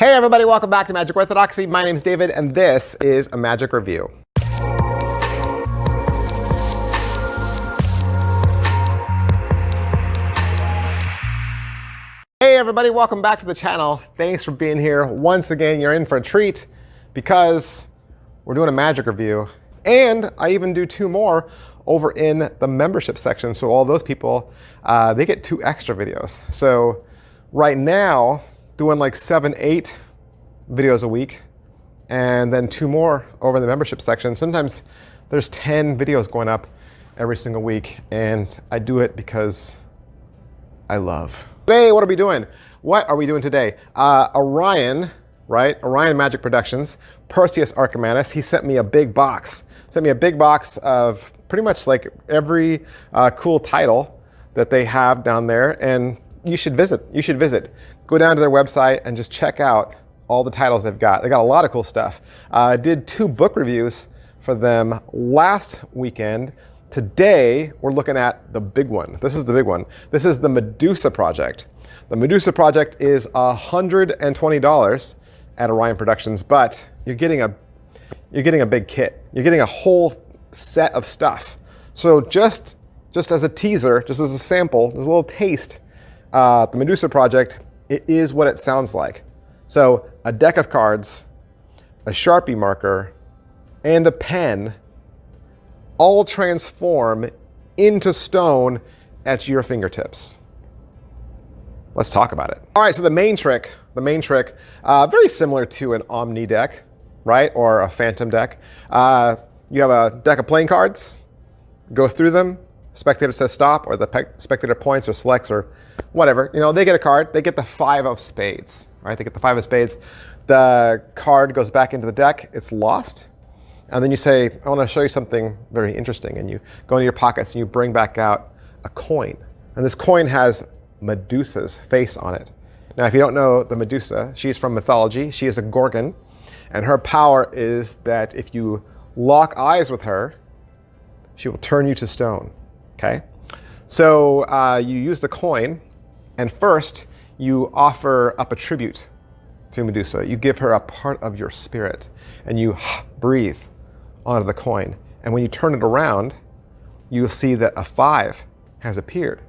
Hey everybody, welcome back to Magic Orthodoxy. My name's David and this is a Magic Review. Hey everybody, welcome back to the channel. Thanks for being here. Once again, you're in for a treat because we're doing a Magic Review. And I even do two more over in the membership section. So all those people, they get 2 extra videos. So right now, doing like 7, 8 videos a week, and then 2 more over in the membership section. Sometimes there's 10 videos going up every single week, and I do it because I love. Today, what are we doing? What are we doing today? Orion, right? Orion Magic Productions, Perseus Arkomanis, he sent me a big box. Sent me a big box of pretty much like every cool title that they have down there, and you should visit. You should visit. Go down to their website and just check out all the titles they've got. They got a lot of cool stuff. I did 2 book reviews for them last weekend. Today, we're looking at the big one. This is the big one. This is the Medusa project. The Medusa project is $120 at Orion Productions, but you're getting a big kit. You're getting a whole set of stuff. So just as a teaser, just as a sample, as a little taste, the Medusa project, it is what it sounds like. So a deck of cards, a Sharpie marker, and a pen all transform into stone at your fingertips. Let's talk about it. All right, so the main trick, very similar to an Omni deck, right? Or a Phantom deck. You have a deck of playing cards, go through them, spectator says stop, or the spectator points or selects or whatever. You know, they get a card, they get the 5 of spades, right? They get the 5 of spades. The card goes back into the deck, it's lost. And then you say, I want to show you something very interesting. And you go into your pockets and you bring back out a coin. And this coin has Medusa's face on it. Now, if you don't know the Medusa, she's from mythology. She is a Gorgon. And her power is that if you lock eyes with her, she will turn you to stone, okay? So you use the coin, and first you offer up a tribute to Medusa. You give her a part of your spirit, and you breathe onto the coin. And when you turn it around, you'll see that a 5 has appeared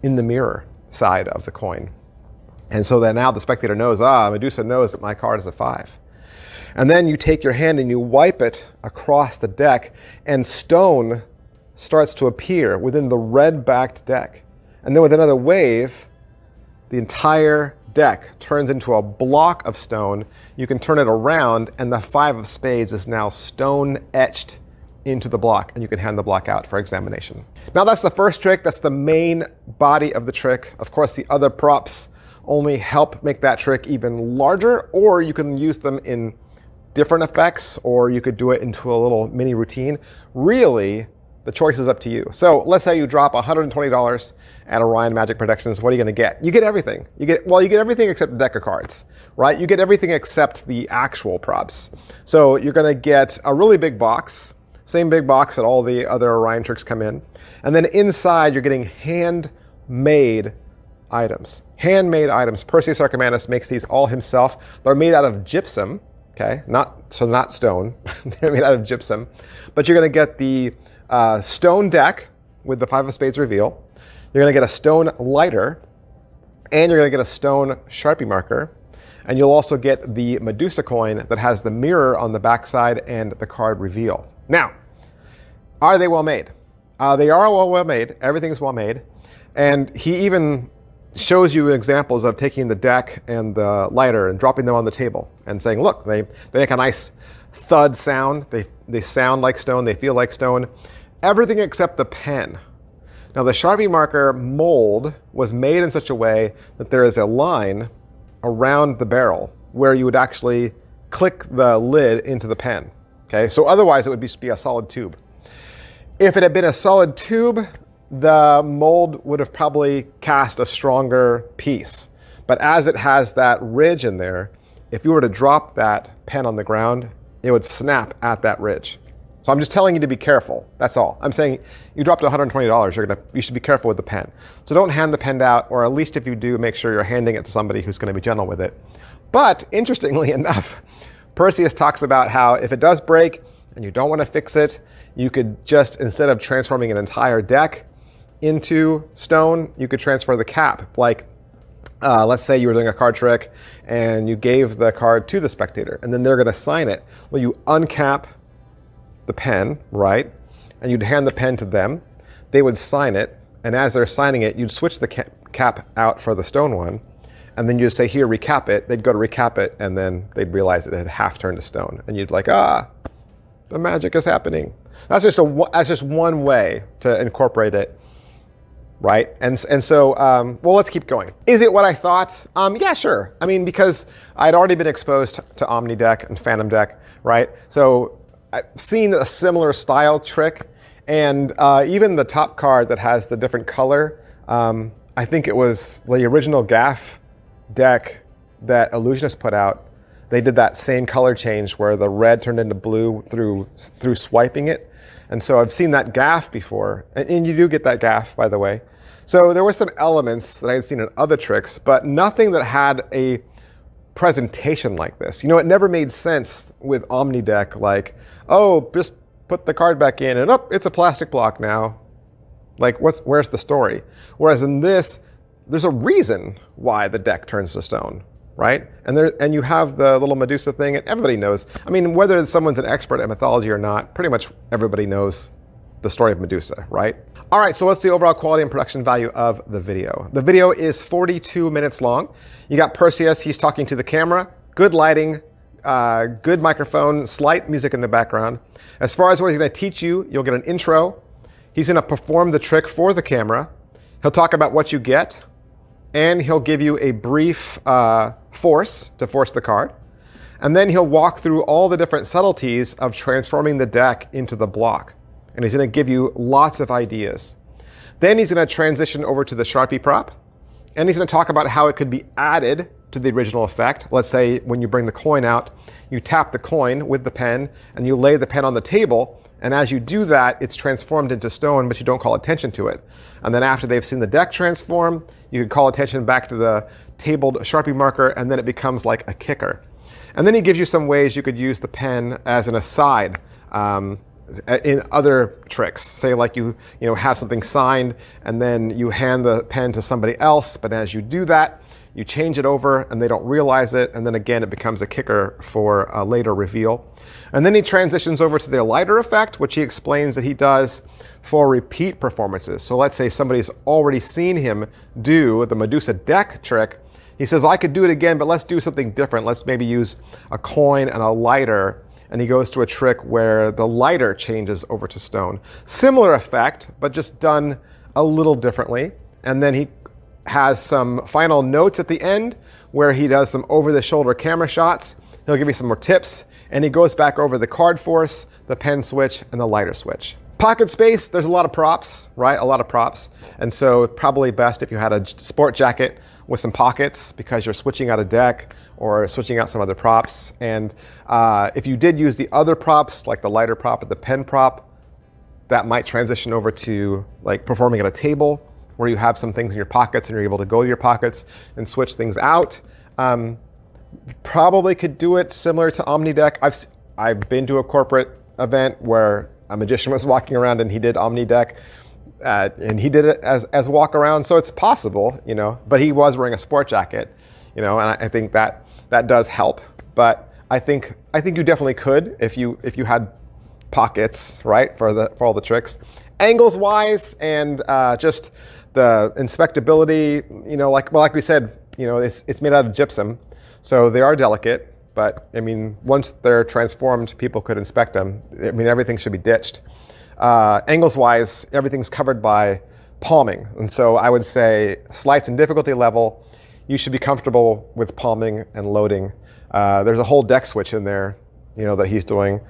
in the mirror side of the coin. And so that now the spectator knows, Medusa knows that my card is a 5. And then you take your hand and you wipe it across the deck, and stone starts to appear within the red-backed deck. And then with another wave, the entire deck turns into a block of stone. You can turn it around, and the 5 of spades is now stone etched into the block, and you can hand the block out for examination. Now that's the first trick. That's the main body of the trick. Of course, the other props only help make that trick even larger, or you can use them in different effects, or you could do it into a little mini routine. Really, the choice is up to you. So let's say you drop $120 at Orion Magic Productions. What are you going to get? You get everything. You get everything except a deck of cards, right? You get everything except the actual props. So you're going to get a really big box, same big box that all the other Orion tricks come in. And then inside, you're getting handmade items. Handmade items. Perseus Arkomanis makes these all himself. They're made out of gypsum, okay? Not stone. They're made out of gypsum. But you're going to get the stone deck with the 5 of spades reveal. You're going to get a stone lighter, and you're going to get a stone Sharpie marker. And you'll also get the Medusa coin that has the mirror on the backside and the card reveal. Now, are they well made? They are well made. Everything's well made. And he even shows you examples of taking the deck and the lighter and dropping them on the table and saying, look, they make a nice thud sound. They sound like stone. They feel like stone. Everything except the pen. Now, the Sharpie marker mold was made in such a way that there is a line around the barrel where you would actually click the lid into the pen. Okay, so otherwise it would be a solid tube. If it had been a solid tube, the mold would have probably cast a stronger piece. But as it has that ridge in there, if you were to drop that pen on the ground, it would snap at that ridge. So I'm just telling you to be careful. That's all. I'm saying you dropped $120, you should be careful with the pen. So don't hand the pen out, or at least if you do, make sure you're handing it to somebody who's going to be gentle with it. But interestingly enough, Perseus talks about how if it does break and you don't want to fix it, you could just, instead of transforming an entire deck into stone, you could transfer the cap. Like, let's say you were doing a card trick and you gave the card to the spectator and then they're going to sign it. Well, you uncap the pen, right? And you'd hand the pen to them. They would sign it. And as they're signing it, you'd switch the cap out for the stone one. And then you'd say, here, recap it. They'd go to recap it. And then they'd realize it had half turned to stone. And you'd like, the magic is happening. That's just one way to incorporate it. Right? And so, well, let's keep going. Is it what I thought? Yeah, sure. I mean, because I'd already been exposed to Omni deck and Phantom deck, right? So I've seen a similar style trick. And even the top card that has the different color, I think it was the original Gaff deck that Illusionist put out. They did that same color change where the red turned into blue through swiping it. And so I've seen that Gaff before. And you do get that Gaff, by the way. So there were some elements that I had seen in other tricks, but nothing that had a presentation like this. You know, it never made sense with Omni deck, like, oh, just put the card back in and it's a plastic block now. Like, where's the story? Whereas in this, there's a reason why the deck turns to stone, right? And you have the little Medusa thing, and everybody knows. I mean, whether someone's an expert at mythology or not, pretty much everybody knows the story of Medusa, right? All right, so what's the overall quality and production value of the video? The video is 42 minutes long. You got Perseus, he's talking to the camera, good lighting, good microphone, slight music in the background. As far as what he's gonna teach you, you'll get an intro. He's gonna perform the trick for the camera. He'll talk about what you get, and he'll give you a brief force to force the card. And then he'll walk through all the different subtleties of transforming the deck into the block. And he's going to give you lots of ideas. Then he's going to transition over to the Sharpie prop. And he's going to talk about how it could be added to the original effect. Let's say when you bring the coin out, you tap the coin with the pen and you lay the pen on the table. And as you do that, it's transformed into stone, but you don't call attention to it. And then after they've seen the deck transform, you can call attention back to the tabled Sharpie marker, and then it becomes like a kicker. And then he gives you some ways you could use the pen as an aside. In other tricks, say like you have something signed and then you hand the pen to somebody else, but as you do that, you change it over and they don't realize it, and then again it becomes a kicker for a later reveal. And then he transitions over to the lighter effect, which he explains that he does for repeat performances. So let's say somebody's already seen him do the Medusa deck trick. He says, I could do it again, but let's do something different. Let's maybe use a coin and a lighter. And he goes to a trick where the lighter changes over to stone. Similar effect, but just done a little differently. And then he has some final notes at the end where he does some over-the-shoulder camera shots. He'll give you some more tips. And he goes back over the card force, the pen switch, and the lighter switch. Pocket space, there's a lot of props, right? A lot of props. And so probably best if you had a sport jacket with some pockets because you're switching out a deck or switching out some other props. And if you did use the other props, like the lighter prop or the pen prop, that might transition over to like performing at a table where you have some things in your pockets and you're able to go to your pockets and switch things out. Probably could do it similar to Omni deck. I've been to a corporate event where a magician was walking around and he did Omni deck. And he did it as walk around, so it's possible, but he was wearing a sport jacket, and I think that does help. But I think you definitely could if you had pockets, right, for all the tricks. Angles wise and just the inspectability, like we said, it's made out of gypsum, so they are delicate. But I mean, once they're transformed, people could inspect them. I mean, everything should be ditched. Angles-wise, everything's covered by palming. And so I would say sleights and difficulty level, you should be comfortable with palming and loading. There's a whole deck switch in there, that he's doing.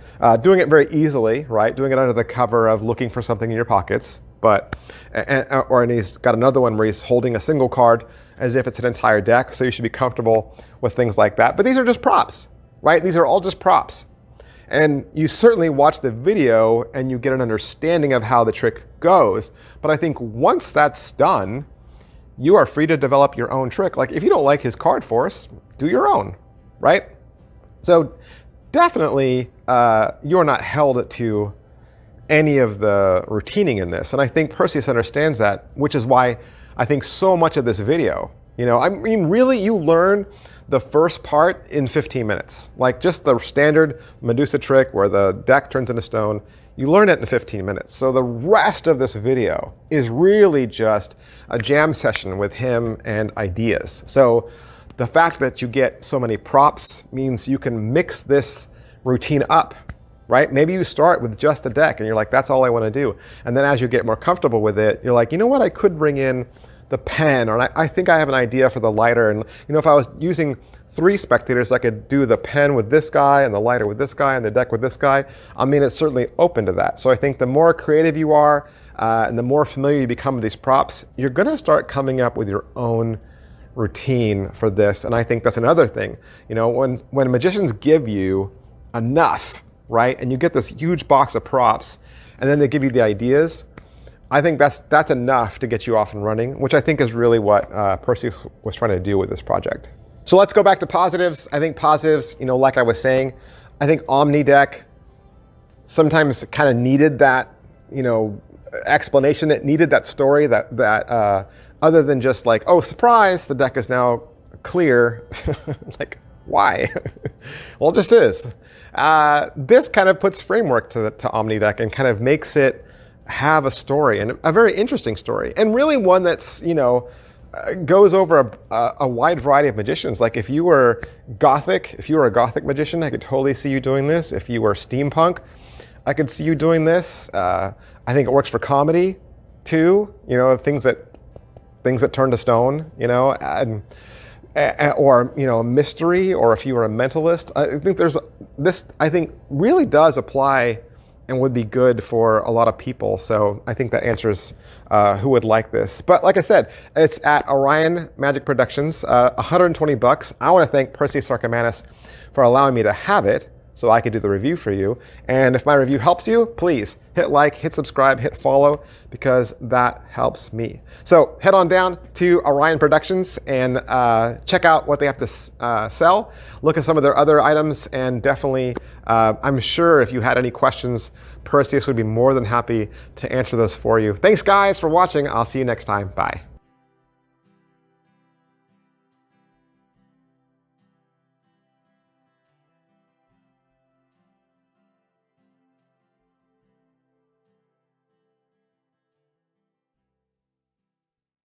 Doing it very easily, right? Doing it under the cover of looking for something in your pockets. And he's got another one where he's holding a single card as if it's an entire deck. So you should be comfortable with things like that. But these are just props, right? These are all just props. And you certainly watch the video and you get an understanding of how the trick goes. But I think once that's done, you are free to develop your own trick. Like if you don't like his card force, do your own. right? So definitely you're not held to any of the routining in this. And I think Perseus understands that, which is why I think so much of this video, I mean, really, you learn the first part in 15 minutes. Like just the standard Medusa trick where the deck turns into stone, you learn it in 15 minutes. So the rest of this video is really just a jam session with him and ideas. So the fact that you get so many props means you can mix this routine up, right? Maybe you start with just the deck and you're like, that's all I want to do. And then as you get more comfortable with it, you're like, you know what, I could bring in the pen, or I think I have an idea for the lighter. And if I was using 3 spectators, I could do the pen with this guy and the lighter with this guy and the deck with this guy. I mean, it's certainly open to that. So I think the more creative you are and the more familiar you become with these props, you're going to start coming up with your own routine for this. And I think that's another thing. When magicians give you enough, right, and you get this huge box of props, and then they give you the ideas, I think that's enough to get you off and running, which I think is really what Perseus was trying to do with this project. So let's go back to positives. I think positives, like I was saying, I think Omni deck sometimes kind of needed that, explanation. It needed that story that other than just like, oh, surprise, the deck is now clear. Like, why? Well, it just is. This kind of puts framework to Omni deck and kind of makes it have a story, and a very interesting story, and really one that's goes over a wide variety of magicians. Like if you were a Gothic magician, I could totally see you doing this. If you were steampunk, I could see you doing this. I think it works for comedy too. Things that turn to stone. Or mystery, or if you were a mentalist. I think this. I think really does apply and would be good for a lot of people. So I think that answers who would like this. But like I said, it's at Orion Magic Productions, $120. I want to thank Perseus Arkomanis for allowing me to have it so I could do the review for you. And if my review helps you, please hit like, hit subscribe, hit follow, because that helps me. So head on down to Orion Productions and check out what they have to sell. Look at some of their other items, and definitely, I'm sure if you had any questions, Perseus would be more than happy to answer those for you. Thanks guys for watching. I'll see you next time. Bye.